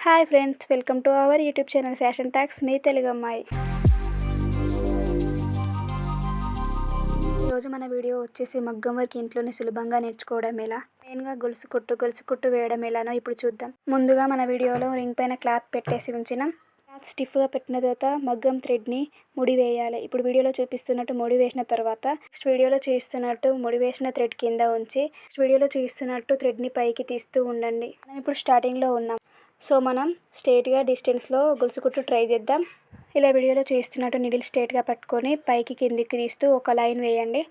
Hi friends, welcome to our YouTube channel fashion talks. మీ తెలుగు అమ్మాయి. ఈరోజు మన వీడియో వచ్చేసి మగ్గం వర్క్ ఇంట్లోనే సులభంగా నేర్చుకోవడం ఎలా, మెయిన్గా గొలుసు కుట్టు వేయడం ఎలానో ఇప్పుడు చూద్దాం. ముందుగా మన వీడియోలో రింగ్ పైన క్లాత్ పెట్టేసి ఉంచినాం. క్లాత్ స్టిఫ్గా పెట్టిన తర్వాత మగ్గం థ్రెడ్ని ముడి వేయాలి. ఇప్పుడు వీడియోలో చూపిస్తున్నట్టు ముడి వేసిన తర్వాత నెక్స్ట్ వీడియోలో చూపిస్తున్నట్టు ముడి వేసిన థ్రెడ్ కింద ఉంచి నెక్స్ట్ వీడియోలో చూపిస్తున్నట్టు థ్రెడ్ని పైకి తీస్తూ ఉండండి. మనం ఇప్పుడు స్టార్టింగ్లో ఉన్నాం, సో మనం స్ట్రైట్గా డిస్టెన్స్లో గొలుసు కుట్టు ట్రై చేద్దాం. ఇలా వీడియోలో చూస్తున్నట్టు నీడిల్ స్ట్రైట్గా పట్టుకొని పైకి కిందికి తీస్తూ ఒక లైన్ వేయండి.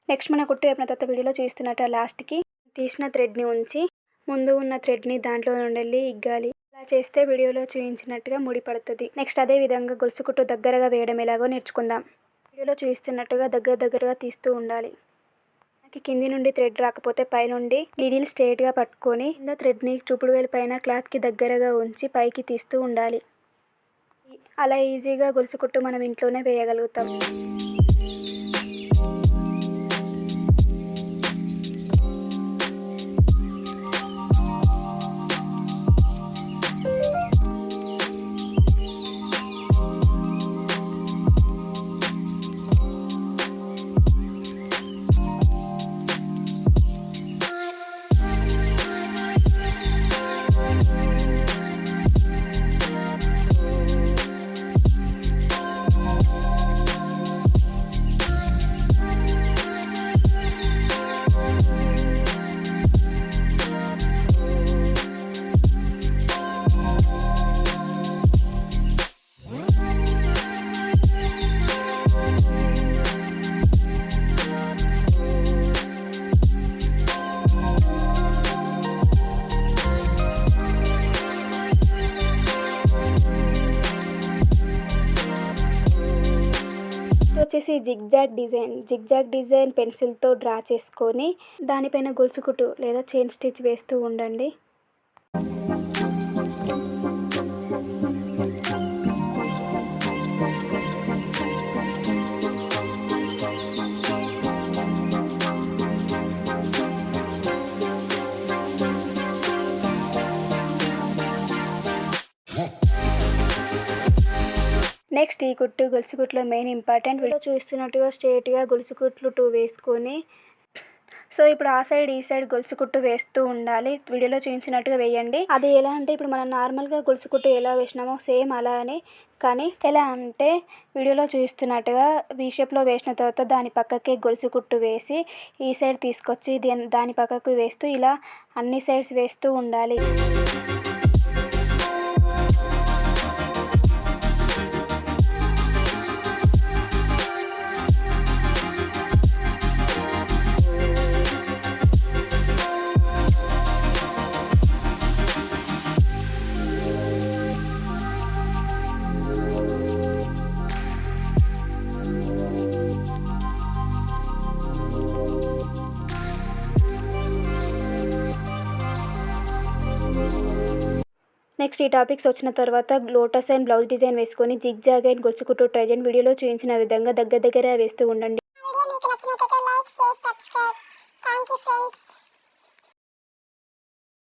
నెక్స్ట్ మన కుట్టు అయిపోయిన తర్వాత వీడియోలో చూస్తున్నట్టు లాస్ట్కి తీసిన థ్రెడ్ని ఉంచి ముందు ఉన్న థ్రెడ్ని దాంట్లో నుండి ఇగ్గాలి. అలా చేస్తే వీడియోలో చూపించినట్టుగా ముడి పడుతుంది. నెక్స్ట్ అదే విధంగా గొలుసు కుట్టు దగ్గరగా వేయడం ఎలాగో నేర్చుకుందాం. వీడియోలో చూస్తున్నట్టుగా దగ్గరగా తీస్తూ ఉండాలి. మనకి కింది నుండి థ్రెడ్ రాకపోతే పైనుండి నీడిల్ స్ట్రైట్గా పట్టుకొని కింద థ్రెడ్ని చూపుడు వేలు పైన క్లాత్కి దగ్గరగా ఉంచి పైకి తీస్తూ ఉండాలి. అలా ఈజీగా గొలుసు కుట్టు మనం ఇంట్లోనే వేయగలుగుతాం. వచ్చేసి జిగ్జాగ్ డిజైన్ పెన్సిల్తో డ్రా చేసుకొని దానిపైన గొలుసు కుట్టు లేదా చైన్ స్టిచ్ వేస్తూ ఉండండి. నెక్స్ట్ ఈ కుట్టు గొలుసు కుట్టులో మెయిన్ ఇంపార్టెంట్. వీడియో చూస్తున్నట్టుగా స్ట్రైట్గా గొలుసు కుట్లు 2 వేసుకొని సో ఇప్పుడు ఆ సైడ్ ఈ సైడ్ గొలుసు కుట్టు వేస్తూ ఉండాలి. వీడియోలో చూపించినట్టుగా వేయండి. అది ఎలా అంటే ఇప్పుడు మనం నార్మల్గా గొలుసు కుట్టు ఎలా వేసినామో సేమ్ అలానే, కానీ ఎలా అంటే వీడియోలో చూస్తున్నట్టుగా వీ షేప్లో వేసిన తర్వాత దాని పక్కకే గొలుసు కుట్టు వేసి ఈ సైడ్ తీసుకొచ్చి దాని పక్కకు వేస్తూ ఇలా అన్ని సైడ్స్ వేస్తూ ఉండాలి. నెక్స్ట్ ఈ టాపిక్స్ వచ్చిన తర్వాత లోటస్ అండ్ బ్లౌజ్ డిజైన్ వేసుకొని జిగ్జాగ్ అండ్ గొలుసు కుట్టు ట్రై చేయండి. వీడియోలో చూపించిన విధంగా దగ్గర వేస్తూ ఉండండి. వీడియో మీకు నచ్చినట్లయితే like, share, subscribe. Thank you friends.